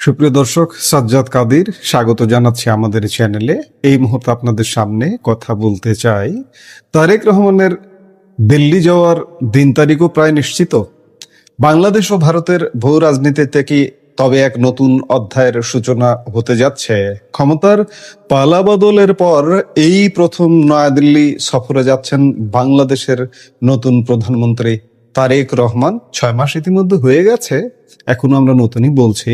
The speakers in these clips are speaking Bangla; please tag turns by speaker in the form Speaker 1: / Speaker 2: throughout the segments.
Speaker 1: সুপ্রিয় দর্শক, সাজ্জাদ কাদির স্বাগত জানাচ্ছি আমাদের চ্যানেলে। এই মুহূর্তে আপনাদের সামনে কথা বলতে চাই, তারেক রহমানের দিল্লি যাওয়ার দিন তারিখও প্রায় নিশ্চিত। বাংলাদেশ ও ভারতের ভূ রাজনীতিতে কি তবে এক নতুন অধ্যায়ের সূচনা হতে যাচ্ছে? ক্ষমতার পালাবদলের পর এই প্রথম নয়াদিল্লি সফরে যাচ্ছেন বাংলাদেশের নতুন প্রধানমন্ত্রী তারেক রহমান। 6 মাস ইতিমধ্যে হয়ে গেছে, এখনো আমরা নতুনই বলছি।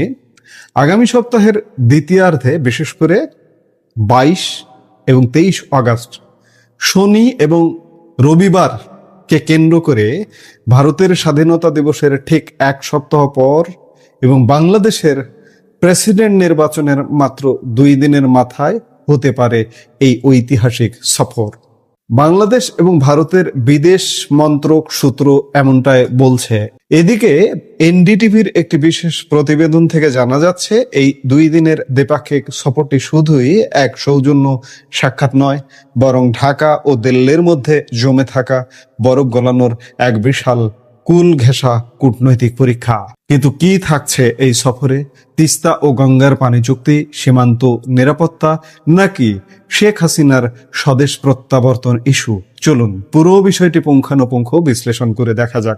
Speaker 1: আগামী সপ্তাহের দ্বিতীয়ার্ধে, বিশেষ করে 22 এবং 23 আগস্ট শনি এবং রবিবার কে কেন্দ্র করে ভারতের স্বাধীনতা দিবসের ঠিক এক সপ্তাহ পর এবং বাংলাদেশের প্রেসিডেন্ট নির্বাচনের মাত্র 2 দিনের মাথায় হতে পারে এই ঐতিহাসিক সফর। বাংলাদেশ এবং ভারতের বিদেশ মন্ত্রক সূত্র এমনটাই বলছে। এদিকে এনডিটিভির একটি বিশেষ প্রতিবেদন থেকে জানা যাচ্ছে, এই 2 দিনের দ্বিপাক্ষিক সফরটি শুধুই এক সৌজন্য সাক্ষাৎ নয়, বরং ঢাকা ও দিল্লির মধ্যে জমে থাকা বরফ গলানোর এক বিশাল কুল ঘেঁষা কূটনৈতিক পরীক্ষা। কিন্তু কি থাকছে এই সফরে? তিস্তা ও গঙ্গার পানি চুক্তি, সীমান্ত নিরাপত্তা, নাকি শেখ হাসিনার স্বদেশ প্রত্যাবর্তন ইস্যু? চলুন পুরো বিষয়টি পুঙ্খানুপুঙ্খ বিশ্লেষণ করে দেখা যাক।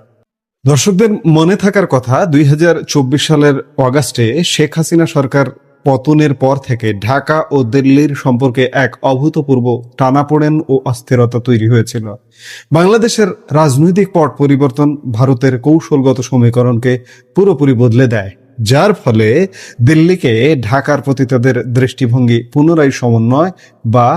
Speaker 1: দর্শকদের মনে থাকার কথা, 2024 সালের অগাস্টে শেখ হাসিনা সরকার পতনের পর থেকে ঢাকা ও দিল্লির সম্পর্কে এক অভূতপূর্ব টানাপোড়েন ও অস্থিরতা তৈরি হয়েছিল। বাংলাদেশের রাজনৈতিক পট পরিবর্তন ভারতের কৌশলগত সমীকরণকে পুরোপুরি বদলে দেয়, যার ফলে দিল্লিকে ঢাকার প্রতি তাদের দৃষ্টিভঙ্গি পুনরায় সমন্বয় বা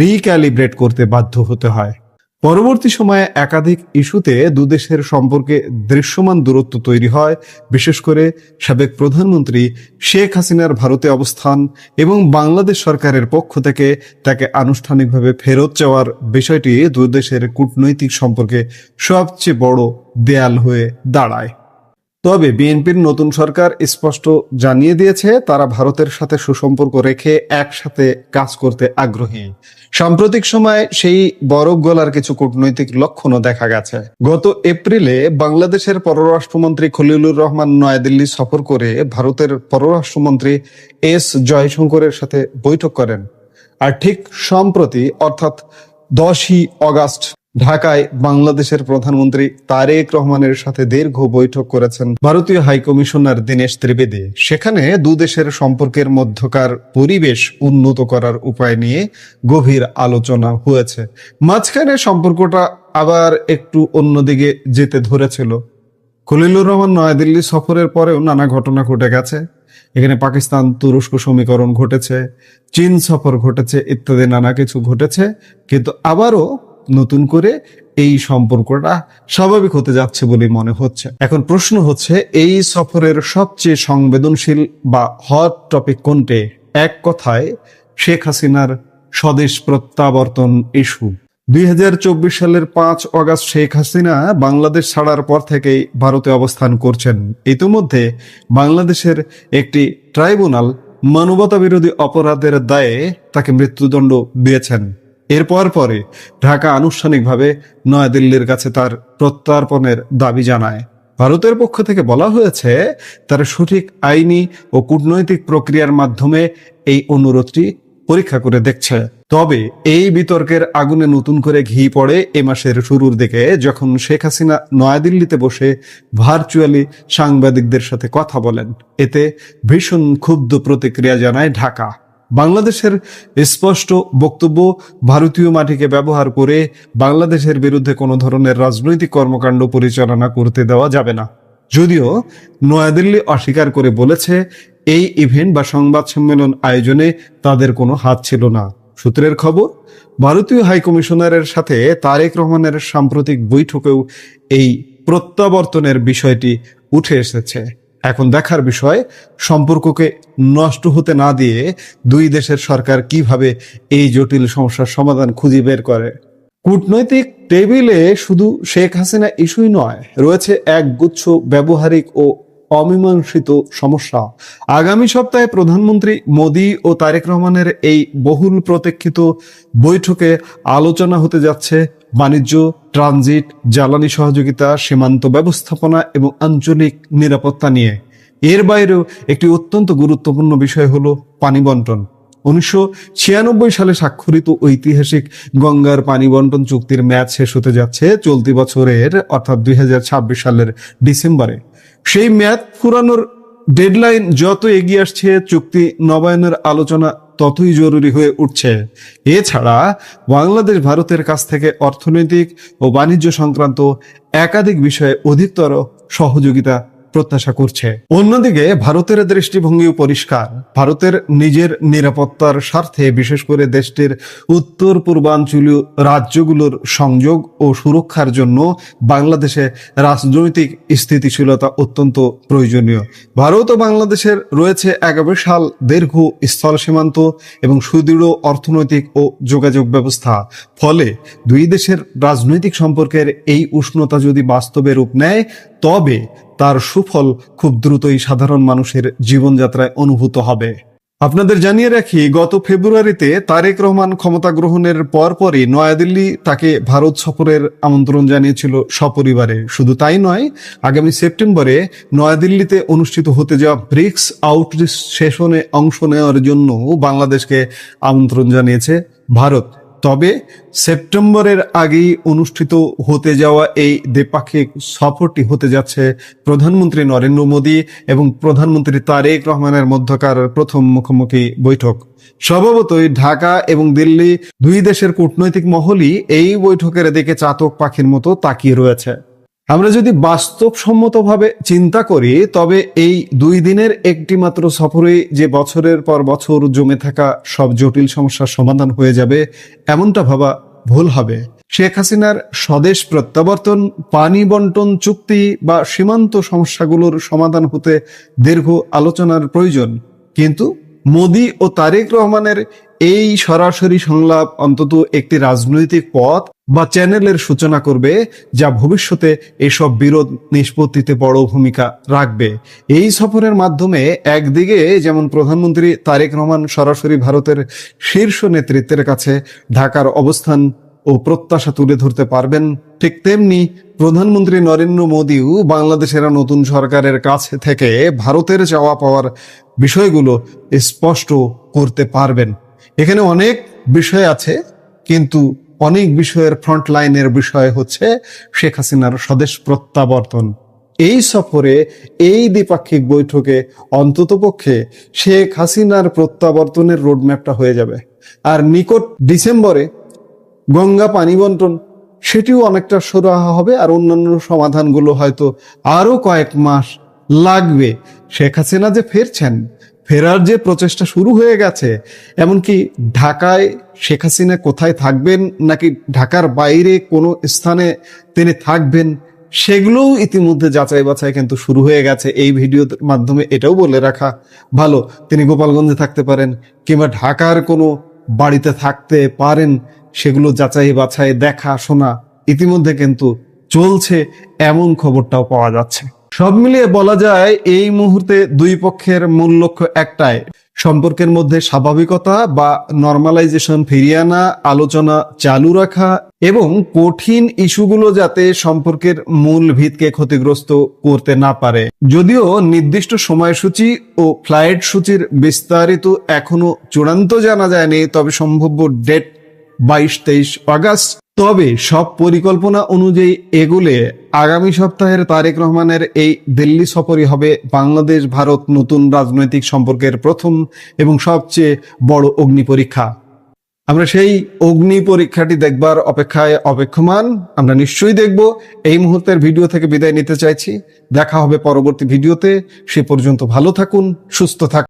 Speaker 1: রিক্যালিব্রেট করতে বাধ্য হতে হয়। পরবর্তী সময়ে একাধিক ইস্যুতে দুদেশের সম্পর্কে দৃশ্যমান দূরত্ব তৈরি হয়, বিশেষ করে সাবেক প্রধানমন্ত্রী শেখ হাসিনার ভারতে অবস্থান এবং বাংলাদেশ সরকারের পক্ষ থেকে তাকে আনুষ্ঠানিকভাবে ফেরত চাওয়ার বিষয়টি দুদেশের কূটনৈতিক সম্পর্কে সবচেয়ে বড় দেয়াল হয়ে দাঁড়ায়। তবে বিএনপির নতুন সরকার স্পষ্ট জানিয়ে দিয়েছে, তারা ভারতের সাথে সুসম্পর্ক রেখে একসাথে কাজ করতে আগ্রহী। সাম্প্রতিক সময়ে সেই বরফ গলার কিছু কূটনৈতিক লক্ষণও দেখা গেছে। গত এপ্রিলে বাংলাদেশের পররাষ্ট্রমন্ত্রী খলিলুর রহমান নয়াদিল্লি সফর করে ভারতের পররাষ্ট্রমন্ত্রী এস জয়শঙ্করের সাথে বৈঠক করেন। আর ঠিক সম্প্রতি অর্থাৎ 10ই আগস্ট ঢাকায় বাংলাদেশের প্রধানমন্ত্রী তারেক রহমানের সাথে দীর্ঘ বৈঠক করেছেন ভারতীয় হাইকমিশনার দীনেশ ত্রিবেদী। সেখানে দুদেশের সম্পর্কের মধ্যকার পরিবেশ উন্নত করার উপায় নিয়ে গভীর আলোচনা হয়েছে। মাঝখানে সম্পর্কটা আবার একটু অন্যদিকে যেতে ধরেছিল। খলিলুর রহমান নয়াদিল্লি সফরের পরেও নানা ঘটনা ঘটে গেছে। এখানে পাকিস্তান তুরস্ক সমীকরণ ঘটেছে, চীন সফর ঘটেছে, ইত্যাদি নানা কিছু ঘটেছে। কিন্তু আবারও নতুন করে এই সম্পর্কটা স্বাভাবিক হতে যাচ্ছে বলে মনে হচ্ছে। এখন প্রশ্ন হচ্ছে, এই সফরের সবচেয়ে সংবেদনশীল বা হট টপিক কোনটি? এক কথায়, শেখ হাসিনার স্বদেশ প্রত্যাবর্তন ইস্যু। 2024 সালের 5 আগস্ট শেখ হাসিনা বাংলাদেশ ছাড়ার পর থেকেই ভারতে অবস্থান করছেন। ইতিমধ্যে বাংলাদেশের একটি ট্রাইব্যুনাল মানবতা বিরোধী অপরাধের দায়ে তাকে মৃত্যুদণ্ড দিয়েছেন। এরপর পরে ঢাকা আনুষ্ঠানিকভাবে নয়াদিল্লির কাছে তার প্রত্যার্পণের দাবি জানায়। ভারতের পক্ষ থেকে বলা হয়েছে, তারা সঠিক আইনি ও কূটনৈতিক প্রক্রিয়ার মাধ্যমে এই অনুরোধটি পরীক্ষা করে দেখছে। তবে এই বিতর্কের আগুনে নতুন করে ঘি পড়ে এ মাসের শুরুর দিকে, যখন শেখ হাসিনা নয়াদিল্লিতে বসে ভার্চুয়ালি সাংবাদিকদের সাথে কথা বলেন। এতে ভীষণ ক্ষুব্ধ প্রতিক্রিয়া জানায় ঢাকা। বাংলাদেশের স্পষ্ট বক্তব্য, ভারতীয় মাটিকে ব্যবহার করে বাংলাদেশের বিরুদ্ধে কোনো ধরনের রাজনৈতিক কর্মকাণ্ড পরিচালনা করতে দেওয়া যাবে না। যদিও নয়াদিল্লি অস্বীকার করে বলেছে, এই ইভেন্ট বা সংবাদ সম্মেলন আয়োজনে তাদের কোনো হাত ছিল না। সূত্রের খবর, ভারতীয় হাইকমিশনারের সাথে তারেক রহমানের সাম্প্রতিক বৈঠকেও এই প্রত্যাবর্তনের বিষয়টি উঠে এসেছে। এখন দেখার বিষয়, সম্পর্ককে নষ্ট হতে না দিয়ে দুই দেশের সরকার কিভাবে এই জটিল সমস্যার সমাধান খুঁজে বের করে। কূটনৈতিক টেবিলে শুধু শেখ হাসিনা ইস্যুই নয়, রয়েছে এক গুচ্ছ ব্যবহারিক ও অমীমাংসিত সমস্যা। আগামী সপ্তাহে প্রধানমন্ত্রী মোদী ও তারেক রহমানের এই বহুল প্রতীক্ষিত বৈঠকে আলোচনা হতে যাচ্ছে বাণিজ্য, ট্রানজিট, জ্বালানি সহযোগিতা, সীমান্ত ব্যবস্থাপনা এবং আঞ্চলিক নিরাপত্তা নিয়ে। এর বাইরেও একটি অত্যন্ত গুরুত্বপূর্ণ বিষয় হলো পানি বন্টন। 1996 সালে স্বাক্ষরিত ঐতিহাসিক গঙ্গার পানি বন্টন চুক্তির মেয়াদ শেষ হতে যাচ্ছে চলতি বছরের অর্থাৎ 2026 সালের ডিসেম্বরে। সেই মেয়াদ ফুরানোর ডেডলাইন যত এগিয়ে আসছে, চুক্তি নবায়নের আলোচনা ততই জরুরি হয়ে উঠছে। এছাড়া বাংলাদেশ ভারতের কাছ থেকে অর্থনৈতিক ও বাণিজ্য সংক্রান্ত একাধিক বিষয়ে অধিকতর সহযোগিতা প্রত্যাশা করছে। অন্যদিকে ভারতের দৃষ্টিভঙ্গিও পরিষ্কার। ভারতের নিজের নিরাপত্তার স্বার্থে, বিশেষ করে দেশটির উত্তর পূর্বাঞ্চলীয় রাজ্যগুলোর সংযোগ ও সুরক্ষার জন্য বাংলাদেশে রাজনৈতিক স্থিতিশীলতা অত্যন্ত প্রয়োজনীয়। ভারত ও বাংলাদেশের রয়েছে এক বিশাল দীর্ঘ স্থল সীমান্ত এবং সুদৃঢ় অর্থনৈতিক ও যোগাযোগ ব্যবস্থা। ফলে দুই দেশের রাজনৈতিক সম্পর্কের এই উষ্ণতা যদি বাস্তবে রূপ নেয়, তবে তার সুফল খুব দ্রুতই সাধারণ মানুষের জীবনযাত্রায় অনুভূত হবে। আপনাদের জানিয়ে রাখি, গত ফেব্রুয়ারিতে তারেক রহমান ক্ষমতা গ্রহণের পরপরই নয়াদিল্লি তাকে ভারত সফরের আমন্ত্রণ জানিয়েছিল সপরিবারে। শুধু তাই নয়, আগামী সেপ্টেম্বরে নয়াদিল্লিতে অনুষ্ঠিত হতে যাওয়া ব্রিক্স আউটরিচ সেশনে অংশ নেওয়ার জন্য বাংলাদেশকে আমন্ত্রণ জানিয়েছে ভারত। তবে সেপ্টেম্বরের আগেই অনুষ্ঠিত হতে যাওয়া এই দ্বিপাক্ষিক সফরটি হতে যাচ্ছে প্রধানমন্ত্রী নরেন্দ্র মোদী এবং প্রধানমন্ত্রী তারেক রহমানের মধ্যকার প্রথম মুখোমুখি বৈঠক। স্বভাবতই ঢাকা এবং দিল্লি দুই দেশের কূটনৈতিক মহলই এই বৈঠকের দিকে চাতক পাখির মতো তাকিয়ে রয়েছে। আমরা যদি বাস্তবসম্মতভাবে চিন্তা করি, তবে এই 2 দিনের একটি মাত্র সফরে যে বছরের পর বছর জমে থাকা সব জটিল সমস্যার সমাধান হয়ে যাবে, এমনটা ভাবা ভুল হবে। শেখ হাসিনার স্বদেশ প্রত্যাবর্তন, পানি বন্টন চুক্তি বা সীমান্ত সমস্যাগুলোর সমাধান হতে দীর্ঘ আলোচনার প্রয়োজন। কিন্তু মোদী ও তারেক রহমানের এই সরাসরি সংলাপ অন্তত একটি রাজনৈতিক পথ বা চ্যানেলের সূচনা করবে, যা ভবিষ্যতে এসব বিরোধ নিষ্পত্তিতে বড় ভূমিকা রাখবে। এই সফরের মাধ্যমে একদিকে যেমন প্রধানমন্ত্রী তারেক রহমান সরাসরি ভারতের শীর্ষ নেতৃত্বের কাছে ঢাকার অবস্থান ও প্রত্যাশা তুলে ধরতে পারবেন, ঠিক তেমনি প্রধানমন্ত্রী নরেন্দ্র মোদীও বাংলাদেশের নতুন সরকারের কাছে থেকে ভারতের চাওয়া পাওয়ার বিষয়গুলো স্পষ্ট করতে পারবেন। এখানে অনেক বিষয় আছে, কিন্তু অনেক বিষয়ের ফ্রন্ট লাইনের বিষয় হচ্ছে শেখ হাসিনার স্বদেশ প্রত্যাবর্তন। এই সফরে, এই দ্বিপাক্ষিক বৈঠকে অন্ততপক্ষে শেখ হাসিনার প্রত্যাবর্তনের রোডম্যাপটা হয়ে যাবে। আর নিকট ডিসেম্বরে গঙ্গা পানি বন্টন, সেটিও অনেকটা সুরাহা হবে। আর অন্যান্য সমাধানগুলো হয়তো আরো কয়েক মাস লাগবে। শেখ হাসিনা যে ফেরছেন, ফেরার যে প্রচেষ্টা শুরু হয়ে গেছে, এমনকি ঢাকায় শেখ হাসিনা কোথায় থাকবেন নাকি ঢাকার বাইরে কোনো স্থানে তিনি থাকবেন, সেগুলোও ইতিমধ্যে যাচাই বাছাই কিন্তু শুরু হয়ে গেছে। এই ভিডিওর মাধ্যমে এটাও বলে রাখা ভালো, তিনি গোপালগঞ্জে থাকতে পারেন কিংবা ঢাকার কোনো বাড়িতে থাকতে পারেন। সেগুলো যাচাই বাছাই, দেখা শোনা ইতিমধ্যে কিন্তু চলছে, এমন খবরটাও পাওয়া যাচ্ছে। সব মিলিয়ে বলা যায়, এই মুহূর্তে দুই পক্ষের মূল লক্ষ্য একটাই, সম্পর্কের মধ্যে স্বাভাবিকতা বা নরমালাইজেশন ফিরিয়ে আনা, আলোচনা চালু রাখা এবং কঠিন ইস্যুগুলো যাতে সম্পর্কের মূল ভিতকে ক্ষতিগ্রস্ত করতে না পারে। যদিও নির্দিষ্ট সময়সূচি ও ফ্লাইট সূচির বিস্তারিত এখনো চূড়ান্ত জানা যায়নি, তবে সম্ভাব্য ডেট 22-23 আগস্ট। তবে সব পরিকল্পনা অনুযায়ী এগুলে আগামী সপ্তাহের তারেক রহমানের এই দিল্লি সফরই হবে বাংলাদেশ ভারত নতুন রাজনৈতিক সম্পর্কের প্রথম এবং সবচেয়ে বড় অগ্নি পরীক্ষা। আমরা সেই অগ্নি পরীক্ষাটি দেখবার অপেক্ষায় অপেক্ষমান। আমরা নিশ্চয়ই দেখব। এই মুহূর্তের ভিডিও থেকে বিদায় নিতে চাইছি। দেখা হবে পরবর্তী ভিডিওতে। সে পর্যন্ত ভালো থাকুন, সুস্থ থাকুন।